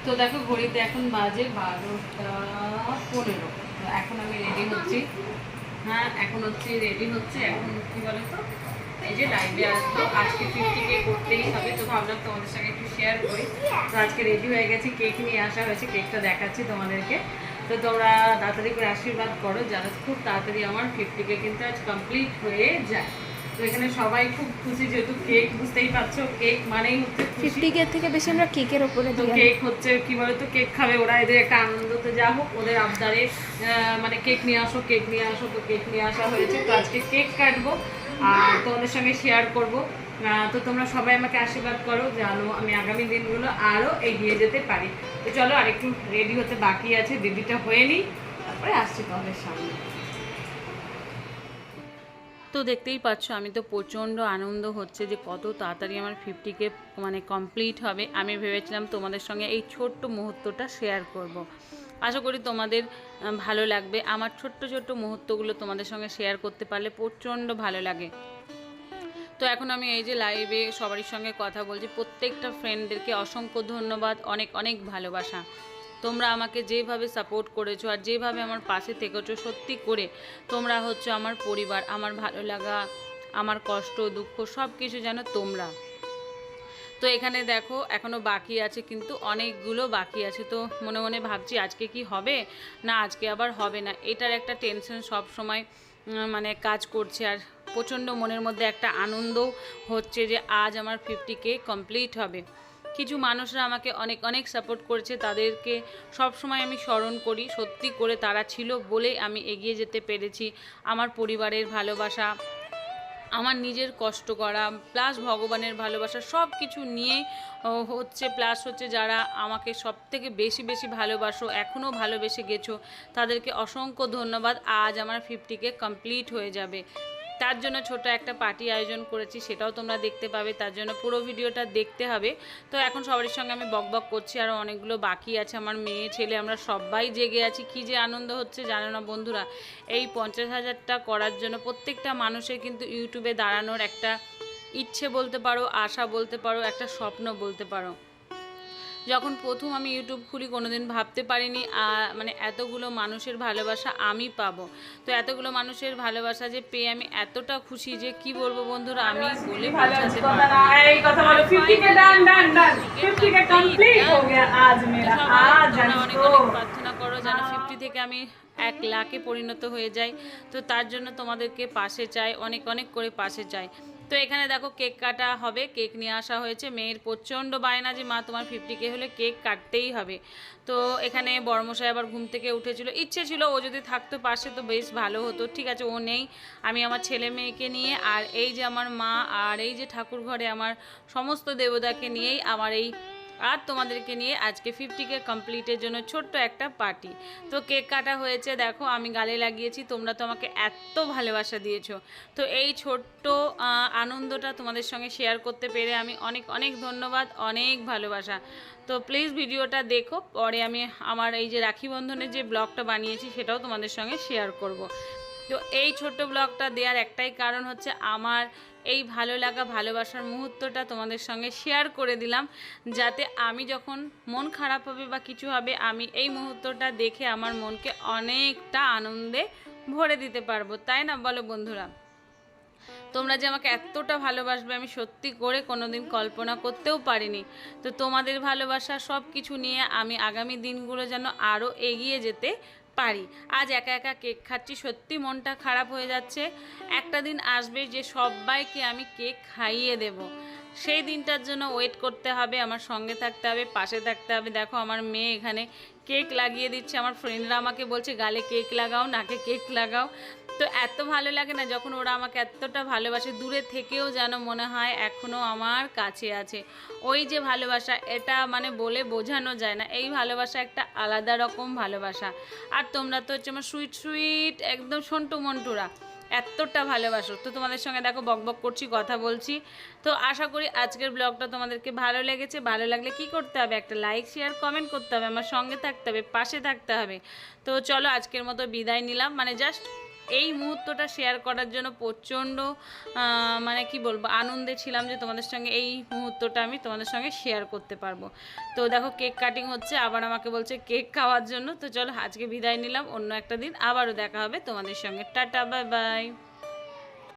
তো দেখো ঘড়িতে এখন বাজে 12:15। তো এখন আমি রেডি হচ্ছি। হ্যাঁ, এখন রেডি হচ্ছে। এখন কি বলো তো, এই যে লাইভে আসবো, আজকে 50K করতেই হবে। তো ভাবলাম তোমাদের সঙ্গে একটু শেয়ার করি। তো আজকে রেডি হয়ে গেছি, কেক নিয়ে আসা হয়েছে, কেকটা দেখাচ্ছি তোমাদেরকে। তো তোমরা তাড়াতাড়ি করে আশীর্বাদ করো যেন খুব তাড়াতাড়ি আমার 50K কিন্তু আজ কমপ্লিট হয়ে যায়। তো এখানে সবাই খুব খুশি, যেহেতু কেক বুঝতেই পারছো, কেক মানেই হচ্ছে খুশি। 50K থেকে বেশি আমরা কেকের ওপরে তো দিই। কেক হচ্ছে কি বলতো, কেক খাবে ওরা, এদের একটা আনন্দ। তো যা হোক, ওদের আবদারে মানে কেক নিয়ে আসো, কেক নিয়ে আসো। তো কেক নিয়ে আসা হয়েছে। তো আজকে কেক কাটবো আর তোমাদের সঙ্গে শেয়ার করবো। তো তোমরা সবাই আমাকে আশীর্বাদ করো যেন আমি আগামী দিনগুলো আরও এগিয়ে যেতে পারি। তো চলো, আর একটু রেডি হতে বাকি আছে, দিদিটা হয়ে নিই, তারপরে আসছি তোমাদের সামনে। তো দেখতেই পাচ্ছ, আমি তো প্রচণ্ড আনন্দ হচ্ছে যে কত তাড়াতাড়ি আমার 50K মানে কমপ্লিট হবে। আমি ভেবেছিলাম তোমাদের সঙ্গে এই ছোট্ট মুহূর্তটা শেয়ার করব। আশা করি তোমাদের ভালো লাগবে। আমার ছোট্ট ছোট্ট মুহূর্তগুলো তোমাদের সঙ্গে শেয়ার করতে পারলে প্রচণ্ড ভালো লাগে। তো এখন আমি এই যে লাইভে সবারই সঙ্গে কথা বলছি, প্রত্যেকটা ফ্রেন্ডদেরকে অসংখ্য ধন্যবাদ, অনেক অনেক ভালোবাসা। তোমরা আমাকে যেভাবে সাপোর্ট করেছো আর যেভাবে আমার পাশে থেকেছো, সত্যি করে তোমরা হচ্ছে আমার পরিবার, আমার ভালো লাগা, আমার কষ্ট দুঃখ সব কিছু যেন তোমরা। তো এখানে দেখো এখনও বাকি আছে, কিন্তু অনেকগুলো বাকি আছে। তো মনে মনে ভাবছি আজকে কি হবে না আজকে আবার হবে না, এটার একটা টেনশন সব সময় মানে কাজ করছে। আর প্রচণ্ড মনের মধ্যে একটা আনন্দও হচ্ছে যে আজ আমার 50K কমপ্লিট হবে। কিছু মানুষরা আমাকে অনেক অনেক সাপোর্ট করেছে, তাদেরকে সব সময় আমি স্মরণ করি। সত্যি করে তারা ছিল বলেই আমি এগিয়ে যেতে পেরেছি। আমার পরিবারের ভালোবাসা, আমার নিজের কষ্ট করা, প্লাস ভগবানের ভালোবাসা, সব কিছু নিয়ে হচ্ছে। প্লাস হচ্ছে যারা আমাকে সব থেকে বেশি বেশি ভালোবাসো, এখনও ভালোবেসে গেছো, তাদেরকে অসংখ্য ধন্যবাদ। আজ আমার 50K কমপ্লিট হয়ে যাবে। তার জন্য ছোট একটা পার্টি আয়োজন করেছি, সেটাও তোমরা দেখতে পাবে। তার জন্য পুরো ভিডিওটা দেখতে হবে। তো এখন সবার সঙ্গে আমি বকবক করছি, আরও অনেকগুলো বাকি আছে। আমার মেয়ে ছেলে আমরা সবাই জেগে আছি। কী যে আনন্দ হচ্ছে জানো না বন্ধুরা। এই 50,000টা করার জন্য প্রত্যেকটা মানুষের কিন্তু ইউটিউবে দাঁড়ানোর একটা ইচ্ছে বলতে পারো, আশা বলতে পারো, একটা স্বপ্ন বলতে পারো। যখন প্রথম আমি ইউটিউব খুলি কোনোদিন ভাবতে পারিনি মানে এতগুলো মানুষের ভালোবাসা আমি পাবো। তো এতগুলো মানুষের ভালোবাসা যে পেয়ে আমি এতটা খুশি যে কি বলবো বন্ধুরা, আমি বলে বোঝাতে পারবো না। এই কথা বলো, 50K ডান ডান ডান, 50K কমপ্লিট हो गया आज मेरा। आज তোমরা জানিস অনেক তো অনেক প্রার্থনা করো যেন 50 থেকে আমি 1 লাখে পরিণত হয়ে যাই। তো তার জন্য তোমাদেরকে পাশে চাই, অনেক অনেক করে পাশে চাই। তো এখানে দেখো কেক কাটা হবে, কেক নিয়ে আসা হয়েছে। মেয়ের প্রচণ্ড বায়না যে মা তোমার 50K হলে কেক কাটতেই হবে। তো এখানে বড়মশাই আবার ঘুম থেকে উঠেছিল, ইচ্ছে ছিল ও যদি থাকতো পাশে তো বেশ ভালো হতো। ঠিক আছে, ও নেই, আমি আমার ছেলে মেয়েকে নিয়ে আর এই যে আমার মা আর এই যে ঠাকুর ঘরে আমার সমস্ত দেবতাকে নিয়েই আমার এই আর তোমাদেরকে নিয়ে আজকে 50K কমপ্লিটের জন্য ছোট্ট একটা পার্টি। তো কেক কাটা হয়েছে, দেখো আমি গালে লাগিয়েছি। তোমরা তো আমাকে এত ভালোবাসা দিয়েছো। তো এই ছোট্ট আনন্দটা তোমাদের সঙ্গে শেয়ার করতে পেরে আমি অনেক অনেক ধন্যবাদ, অনেক ভালোবাসা। তো প্লিজ ভিডিওটা দেখো, পরে আমি আমার এই যে রাখি বন্ধনের যে ব্লগটা বানিয়েছি সেটাও তোমাদের সঙ্গে শেয়ার করব। তো এই ছোট্ট ব্লগটা দেওয়ার একটাই কারণ হচ্ছে আমার এই ভালো লাগা ভালোবাসার মুহূর্তটা তোমাদের সঙ্গে শেয়ার করে দিলাম, যাতে আমি যখন মন খারাপ হবে বা কিছু হবে, আমি এই মুহূর্তটা দেখে আমার মনকে অনেকটা আনন্দে ভরে দিতে পারবো। তাই না বলো বন্ধুরা? তোমরা যে আমাকে এতটা ভালোবাসবে আমি সত্যি করে কোনোদিন কল্পনা করতেও পারিনি। তো তোমাদের ভালোবাসা সব কিছু নিয়ে আমি আগামী দিনগুলো যেন আরও এগিয়ে যেতে পারি। আজ একা একা কেক খাচ্ছি, সত্যি মনটা খারাপ হয়ে যাচ্ছে। একটা দিন আসবে যে সবাইকে আমি কেক খাইয়ে দেব। সেই দিনটার জন্য ওয়েট করতে হবে, আমার সঙ্গে থাকতে হবে, পাশে থাকতে হবে। দেখো আমার মেয়ে এখানে কেক লাগিয়ে দিচ্ছে, আমার ফ্রেন্ডরা আমাকে বলছে গালে কেক লাগাও, নাকে কেক লাগাও। তো এত ভালো লাগে না যখন ওরা আমাকে এতটা ভালোবাসে, দূরে থেকেও যেন মনে হয় এখনও আমার কাছে আছে। ওই যে ভালোবাসা, এটা মানে বলে বোঝানো যায় না। এই ভালোবাসা একটা আলাদা রকম ভালোবাসা। আর তোমরা তো হচ্ছে আমার সুইট সুইট একদম সন্টু মন্টুরা, এতটা ভালোবাসো। তো তোমাদের সঙ্গে দেখো বকবক করছি, কথা বলছি। তো আশা করি আজকের ব্লগটা তোমাদেরকে ভালো লেগেছে। ভালো লাগলে কি করতে হবে, একটা লাইক শেয়ার কমেন্ট করতে হবে, আমার সঙ্গে থাকতে হবে, পাশে থাকতে হবে। তো চলো আজকের মতো বিদায় নিলাম, মানে জাস্ট এই মুহূর্তটা শেয়ার করার জন্য প্রচণ্ড মানে কি বলবো আনন্দে ছিলাম যে তোমাদের সঙ্গে এই মুহূর্তটা আমি তোমাদের সঙ্গে শেয়ার করতে পারবো। তো দেখো কেক কাটিং হচ্ছে, আবার আমাকে বলছে কেক খাওয়ার জন্য। তো চলো আজকে বিদায় নিলাম, অন্য একটা দিন আবারও দেখা হবে তোমাদের সঙ্গে। Tata, bye bye.